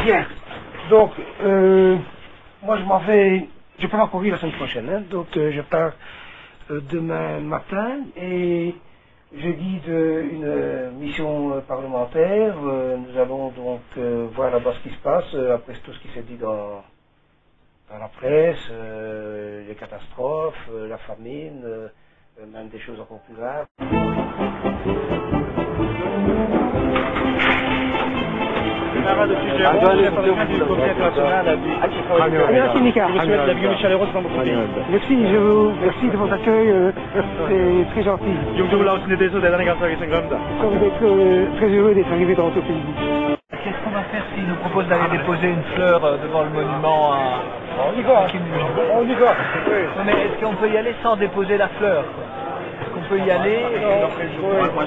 Bien. Donc, moi je m'en vais, je pars en Corée la semaine prochaine, hein. Donc je pars demain matin et je guide une mission parlementaire. Nous allons donc voir là-bas ce qui se passe, après tout ce qui s'est dit dans la presse, les catastrophes, la famine, même des choses encore plus graves. Merci Nika. Je vous souhaite la bienvenue chaleureuse dans votre pays. Merci de votre accueil, c'est très gentil. Nous sommes très heureux d'être arrivés dans votre pays. Qu'est-ce qu'on va faire s'il nous propose d'aller déposer une fleur devant le monument à... On y va, on y va. Non, mais est-ce qu'on peut y aller sans déposer la fleur, quoi? Est-ce qu'on peut y aller Moi,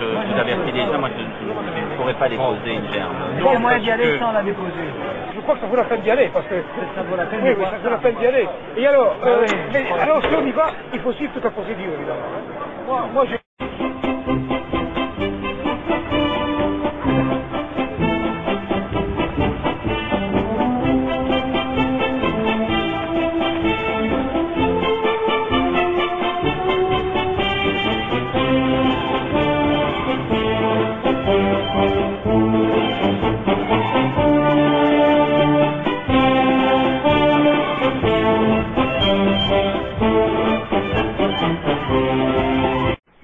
je vous avertis déjà, moi, je ne pourrais pas déposer une germe. Il y a moyen d'y aller sans la déposer. Je crois que ça vaut la peine d'y aller, parce que... Ça vaut la peine Oui, de oui, voir ça vaut la peine d'y aller. Et alors, oui. alors si on y va, il faut suivre toute la procédure, évidemment. Moi, je...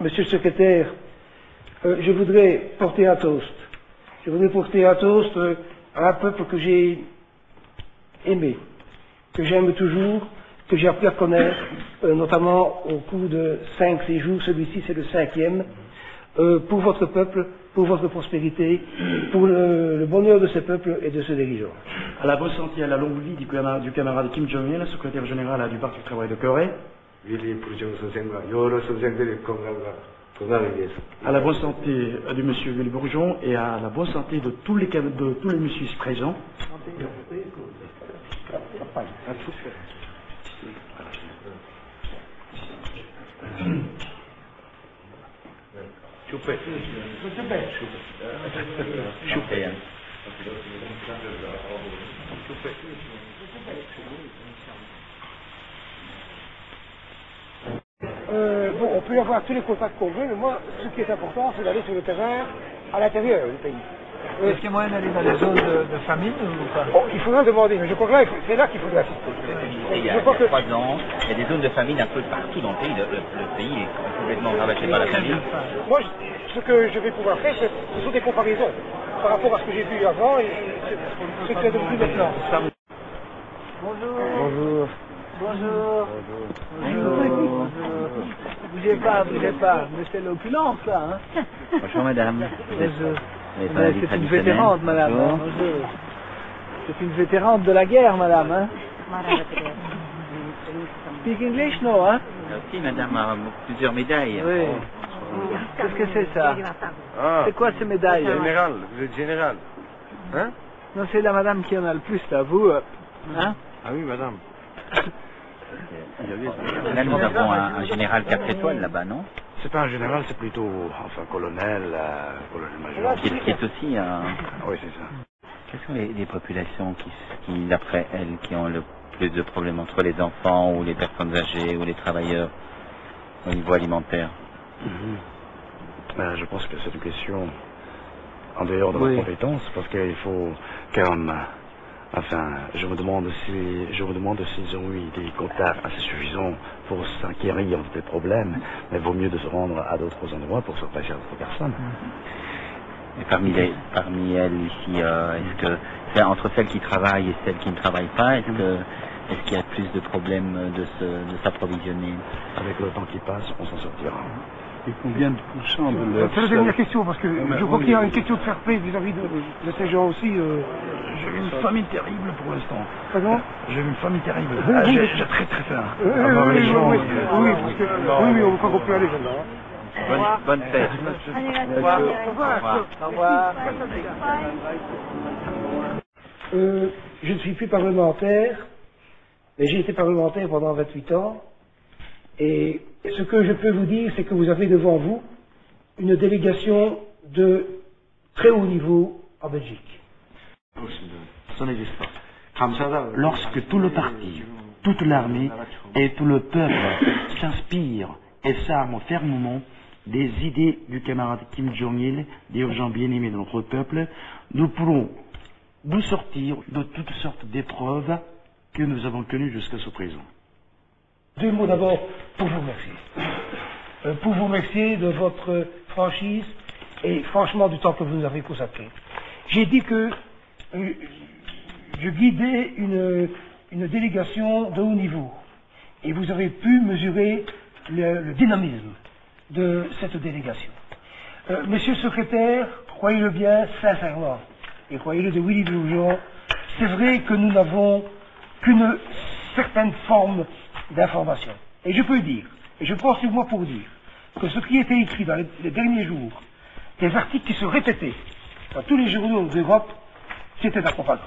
Monsieur le secrétaire, je voudrais porter un toast. Je voudrais porter un toast à un peuple que j'ai aimé, que j'aime toujours, que j'ai appris à connaître, notamment au cours de 5 séjours. Celui-ci, c'est le 5e. Pour votre peuple, pour votre prospérité, pour le bonheur de ce peuple et de ses dirigeants. À la bonne santé, à la longue vie du camarade Kim Jong-il, secrétaire général du Parti du travail de Corée. À la bonne santé du monsieur Willy Bourgeon et à la bonne santé de tous les messieurs ici présents. Bon, on peut avoir tous les contacts qu'on veut, mais moi, ce qui est important, c'est d'aller sur le terrain à l'intérieur du pays. Est-ce qu'il y a moyen d'aller dans les zones de famine ou pas? Bon, il faudra demander, mais je crois que là, c'est là qu'il faudrait assister. Il y a 3 ans, il y a des zones de famine un peu partout dans le pays. Le pays est complètement ravagé par la famine. Moi, ce que je vais pouvoir faire, ce sont des comparaisons par rapport à ce que j'ai vu avant et ce qui est devenu maintenant. Bonjour. Bonjour. Bonjour. Bonjour. Bougez pas, mais c'est l'opulence là, hein. Bonjour madame. Bonjour. Vous n'avez pas la vie C'est une traditionnelle. vétérante, madame. Bonjour. Bonjour. C'est une vétérante de la guerre, madame, hein. Speak English, no, hein? Aussi madame a plusieurs médailles. Oui. Qu'est-ce que c'est ça? Ah, C'est quoi ces médailles? général, vous êtes général. Hein? Non, c'est la madame qui en a le plus, là, vous, hein? Ah oui, madame. Là nous avons un général 4 étoiles là-bas, non? C'est pas un général, c'est plutôt, enfin, colonel major. Qui est aussi un... Oui, c'est ça. Quelles sont les populations qui, d'après elles, qui ont le plus de problèmes entre les enfants ou les personnes âgées ou les travailleurs au niveau alimentaire? Je pense que c'est une question en dehors de ma compétence, parce qu'il faut quand même... Enfin, je me demande s'ils ont eu des contacts assez suffisants pour s'inquérir des problèmes, mais il vaut mieux de se rendre à d'autres endroits pour se repasser à d'autres personnes. Et parmi elles ici, est-ce que c'est entre celles qui travaillent et celles qui ne travaillent pas, est-ce qu'il y a plus de problèmes de s'approvisionner? Avec le temps qui passe, on s'en sortira. Et combien de pourcents de leur... C'est la dernière question, parce que je crois qu'il y a une question de fair play vis-à-vis de ces gens aussi. J'ai une famille terrible pour l'instant. Pardon? J'ai une famille terrible. Oui. J'ai très très faim. Oui, on croit qu'on peut aller maintenant. Bonne fête. Au revoir. Au revoir. Je ne suis plus parlementaire, mais j'ai été parlementaire pendant 28 ans. Et ce que je peux vous dire, c'est que vous avez devant vous une délégation de très haut niveau en Belgique. Ça n'existe pas. Lorsque tout le parti, toute l'armée et tout le peuple s'inspirent et s'arment fermement des idées du camarade Kim Jong-il, des gens bien-aimés de notre peuple, nous pourrons nous sortir de toutes sortes d'épreuves que nous avons connues jusqu'à ce présent. Deux mots d'abord pour vous remercier. Pour vous remercier de votre franchise et franchement du temps que vous nous avez consacré. J'ai dit que je guidais une délégation de haut niveau et vous avez pu mesurer le dynamisme de cette délégation. Monsieur le secrétaire, croyez-le bien sincèrement, et croyez-le de Willy Bloujon, c'est vrai que nous n'avons qu'une certaine forme d'information. Et je peux dire, et je pense sur moi pour dire, que ce qui était écrit dans les derniers jours, des articles qui se répétaient dans tous les journaux d'Europe, c'était de la propagande.